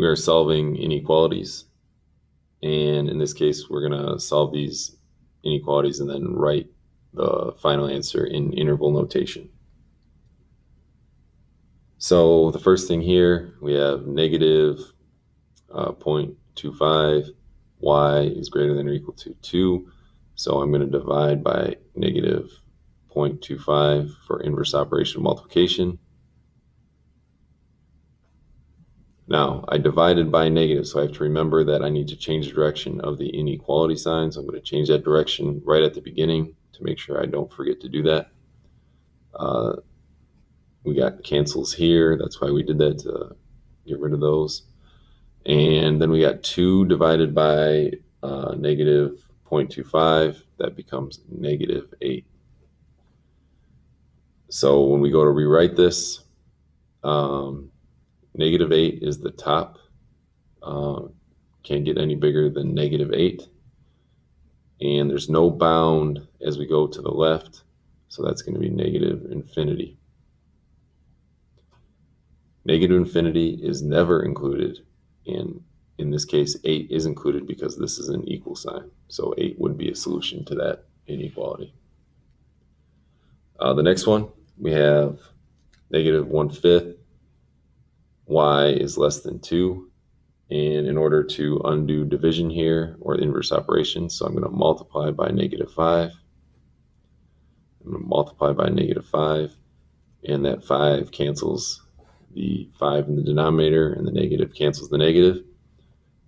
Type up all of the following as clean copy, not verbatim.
We are solving inequalities, and in this case we're going to solve these inequalities and then write the final answer in interval notation. So the first thing here, we have negative 0.25, y is greater than or equal to 2, so I'm going to divide by negative 0.25 for inverse operation multiplication. Now, I divided by negative, so I have to remember that I need to change the direction of the inequality sign. So I'm going to change that direction right at the beginning to make sure I don't forget to do that. We got cancels here. That's why we did that, to get rid of those. And then we got 2 divided by negative 0.25. That becomes negative 8. So when we go to rewrite this, negative 8 is the top. Can't get any bigger than negative 8. And there's no bound as we go to the left, so that's going to be negative infinity. Negative infinity is never included, and in this case 8 is included because this is an equal sign. So 8 would be a solution to that inequality. The next one, we have negative 1/5. Y is less than 2. And in order to undo division here, or inverse operation, so I'm going to multiply by negative 5. I'm going to multiply by negative 5, and that 5 cancels the 5 in the denominator, and the negative cancels the negative.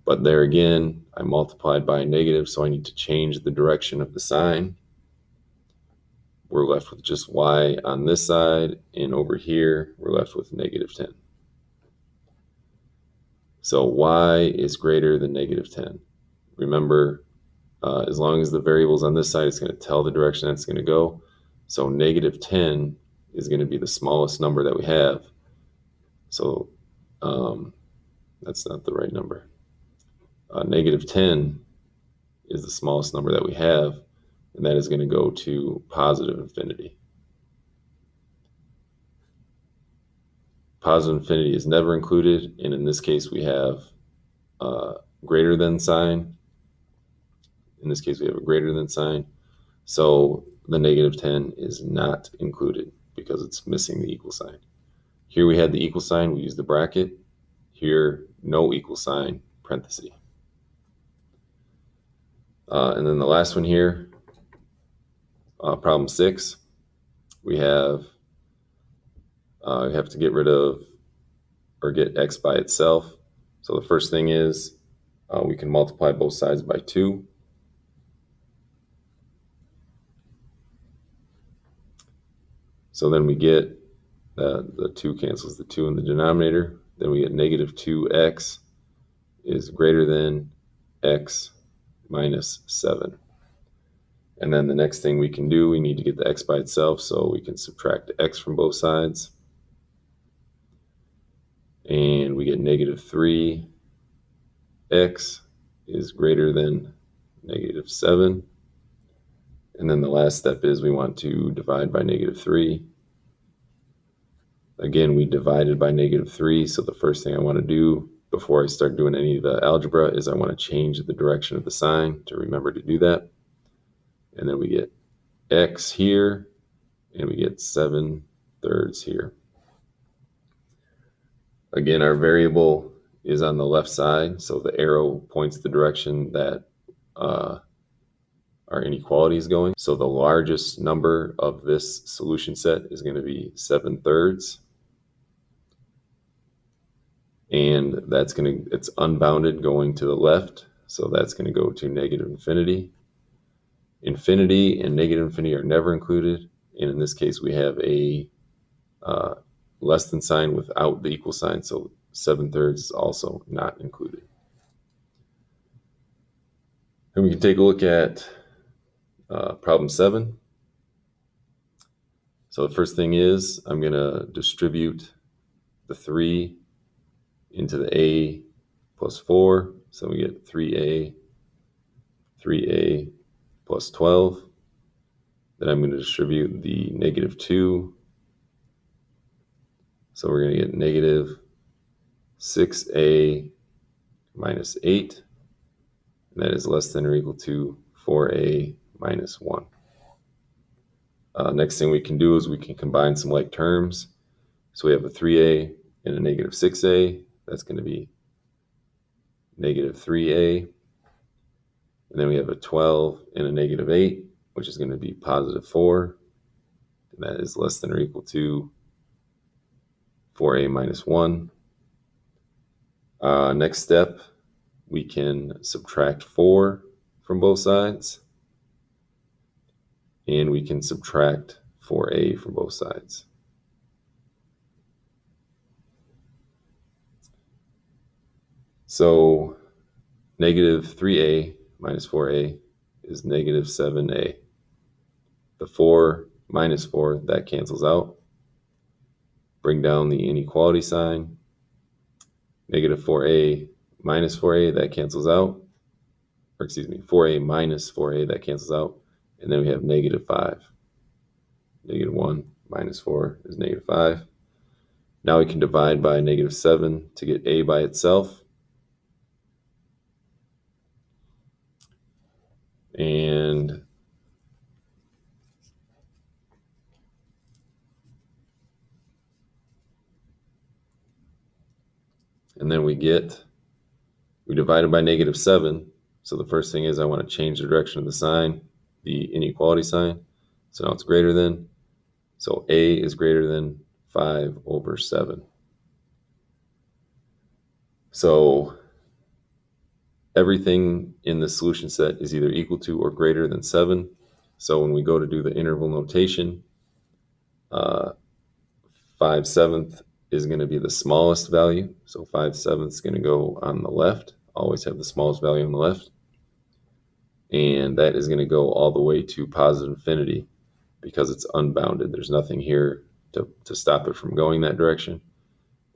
But there again, I multiplied by a negative, so I need to change the direction of the sign. We're left with just y on this side, and over here, we're left with negative 10. So y is greater than negative 10. Remember, as long as the variable's on this side, it's going to tell the direction that's going to go. So negative 10 is going to be the smallest number that we have. So that's not the right number. Negative 10 is the smallest number that we have, and that is going to go to positive infinity. Positive infinity is never included, and in this case we have greater than sign. In this case we have a greater than sign, so the negative 10 is not included because it's missing the equal sign. Here we had the equal sign, we use the bracket. Here, no equal sign, parenthesis. And then the last one here, problem 6, we have to get rid of or get x by itself. So the first thing is we can multiply both sides by 2. So then we get the 2 cancels the 2 in the denominator. Then we get negative 2x is greater than x minus 7. And then the next thing we can do, we need to get the x by itself, so we can subtract x from both sides. And we get negative 3x is greater than negative 7. And then the last step is we want to divide by negative 3. Again, we divided by negative 3, so the first thing I want to do before I start doing any of the algebra is I want to change the direction of the sign to remember to do that. And then we get x here, and we get 7/3 here. Again, our variable is on the left side, so the arrow points the direction that our inequality is going. So the largest number of this solution set is going to be 7/3. And it's unbounded going to the left, so that's going to go to negative infinity. Infinity and negative infinity are never included, and in this case we have a less than sign without the equal sign, so 7/3 is also not included. And we can take a look at problem 7. So the first thing is I'm going to distribute the 3 into the a plus 4, so we get 3a plus 12. Then I'm going to distribute the negative 2, so we're going to get negative 6a minus 8, and that is less than or equal to 4a minus 1. Next thing we can do is we can combine some like terms. So we have a 3a and a negative 6a. That's going to be negative 3a. And then we have a 12 and a negative 8, which is going to be positive 4. And that is less than or equal to 4a minus 1. Next step, we can subtract 4 from both sides. And we can subtract 4a from both sides. So negative 3a minus 4a is negative 7a. The 4 minus 4, that cancels out. Bring down the inequality sign. Negative 4a minus 4a, that cancels out. Or excuse me, 4a minus 4a, that cancels out. And then we have negative 5. Negative 1 minus 4 is negative 5. Now we can divide by negative 7 to get a by itself. And then we divided by negative 7. So the first thing is I want to change the direction of the sign, the inequality sign. So now it's greater than. So a is greater than 5 over 7. So everything in the solution set is either equal to or greater than 7. So when we go to do the interval notation, 5/7 is going to be the smallest value. So 5/7 is going to go on the left. Always have the smallest value on the left. And that is going to go all the way to positive infinity because it's unbounded. There's nothing here to stop it from going that direction.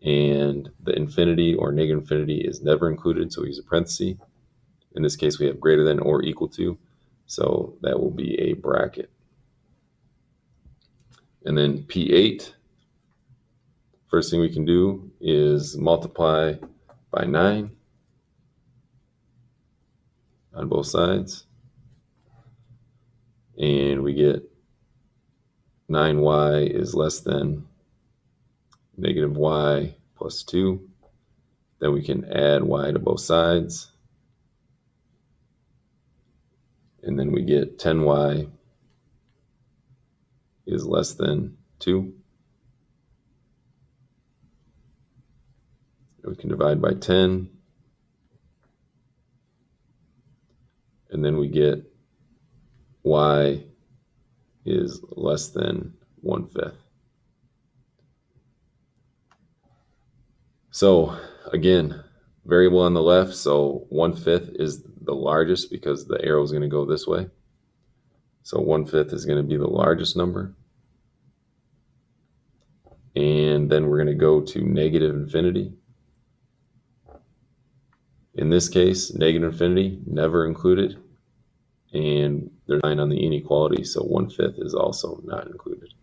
And the infinity or negative infinity is never included, so we use a parenthesis. In this case, we have greater than or equal to, so that will be a bracket. And then P8, first thing we can do is multiply by 9 on both sides. And we get 9y is less than negative y plus 2. Then we can add y to both sides. And then we get 10y is less than 2. We can divide by 10. And then we get y is less than 1/5. So again, variable on the left, so 1/5 is the largest because the arrow is going to go this way. So 1/5 is going to be the largest number. And then we're going to go to negative infinity. In this case, negative infinity, never included. And there's 9 on the inequality, so 1/5 is also not included.